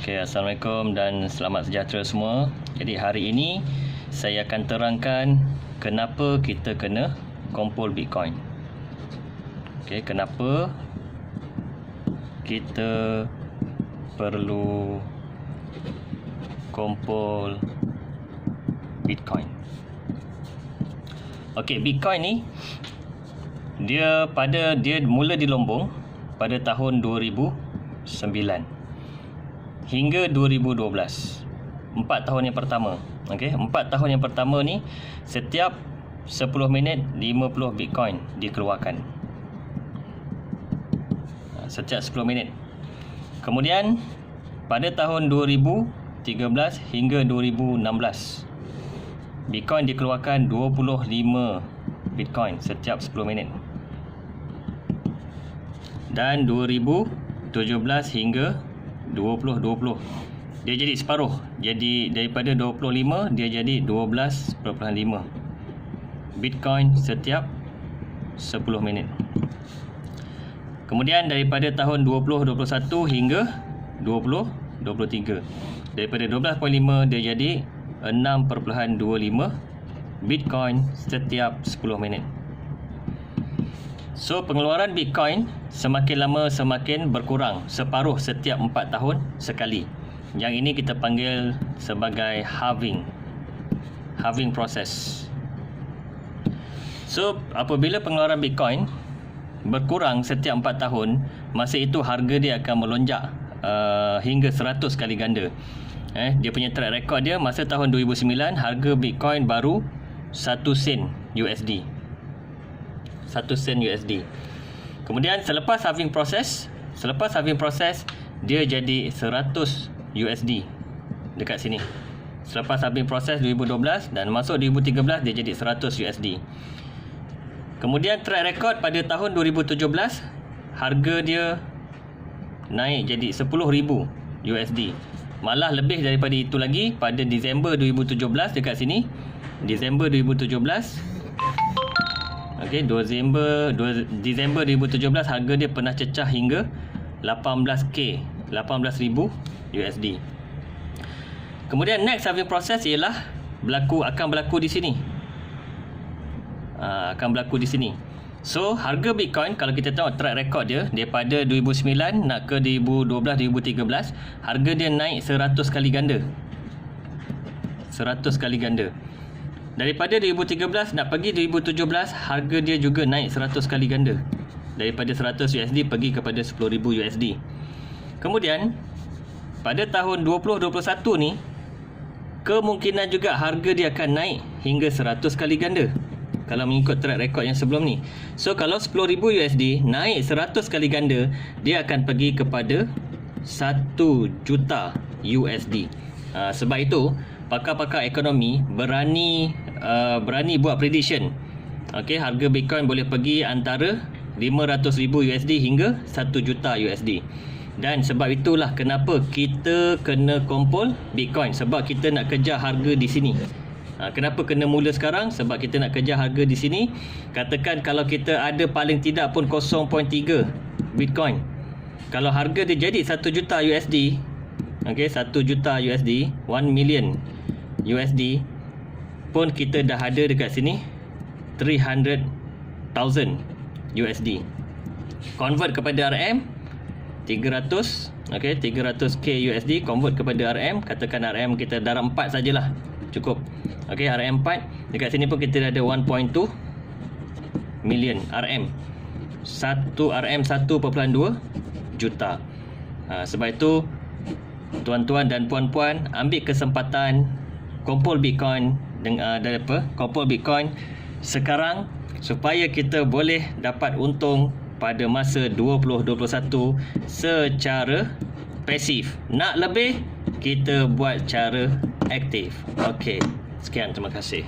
Okay, Assalamualaikum dan selamat sejahtera semua. Jadi hari ini saya akan terangkan kenapa kita kena kumpul Bitcoin. Okay, kenapa kita perlu kumpul Bitcoin. Okay, Bitcoin ni dia mula dilombong pada tahun 2009 hingga 2012. 4 tahun yang pertama. Okey, 4 tahun yang pertama ni setiap 10 minit 50 Bitcoin dikeluarkan. Setiap 10 minit. Kemudian pada tahun 2013 hingga 2016 Bitcoin dikeluarkan 25 Bitcoin setiap 10 minit. Dan 2017 hingga 2020 dia jadi separuh. Jadi daripada 25 dia jadi 12.5 Bitcoin setiap 10 minit. Kemudian daripada tahun 2021 hingga 2023 daripada 12.5 dia jadi 6.25 Bitcoin setiap 10 minit. So pengeluaran Bitcoin semakin lama semakin berkurang, separuh setiap 4 tahun sekali. Yang ini kita panggil sebagai halving process. So apabila pengeluaran Bitcoin berkurang setiap 4 tahun, masa itu harga dia akan melonjak hingga 100 kali ganda. Dia punya track record dia masa tahun 2009 harga Bitcoin baru 1 sen USD. 1 sen USD. Kemudian selepas halving process dia jadi 100 USD dekat sini. Selepas halving process 2012 dan masuk 2013 dia jadi 100 USD. Kemudian track record pada tahun 2017 harga dia naik jadi 10,000 USD. Malah lebih daripada itu lagi pada Disember 2017 dekat sini. Disember 2017. Okey, Disember 2017 harga dia pernah cecah hingga 18,000 USD. Kemudian next halving process ialah akan berlaku di sini. Akan berlaku di sini. So, harga Bitcoin kalau kita tengok track record dia daripada 2009 nak ke 2012 2013, harga dia naik 100 kali ganda. 100 kali ganda. Daripada 2013 nak pergi 2017, harga dia juga naik 100 kali ganda. Daripada 100 USD pergi kepada 10,000 USD. Kemudian pada tahun 2021 ni kemungkinan juga harga dia akan naik hingga 100 kali ganda kalau mengikut track record yang sebelum ni. So kalau 10,000 USD naik 100 kali ganda, dia akan pergi kepada 1 juta USD. Sebab itu pakar-pakar ekonomi berani buat prediction. Okey, harga Bitcoin boleh pergi antara 500,000 USD hingga 1 juta USD. Dan sebab itulah kenapa kita kena kumpul Bitcoin, sebab kita nak kejar harga di sini. Kenapa kena mula sekarang? Sebab kita nak kejar harga di sini. Katakan kalau kita ada paling tidak pun 0.3 Bitcoin. Kalau harga dia jadi 1 juta USD, okey, 1 juta USD, 1 million USD pun kita dah ada dekat sini 300,000 USD. Convert kepada RM 300, okey, 300k USD convert kepada RM, katakan RM kita darab 4 sajalah. Cukup. Okey, RM 4 dekat sini pun kita dah ada 1.2 million RM. 1 RM 1.2 juta. Sebab itu tuan-tuan dan puan-puan ambil kesempatan kumpul Bitcoin kumpul Bitcoin sekarang supaya kita boleh dapat untung pada masa 2021 secara pasif. Nak lebih, kita buat cara aktif. Okey, sekian, terima kasih.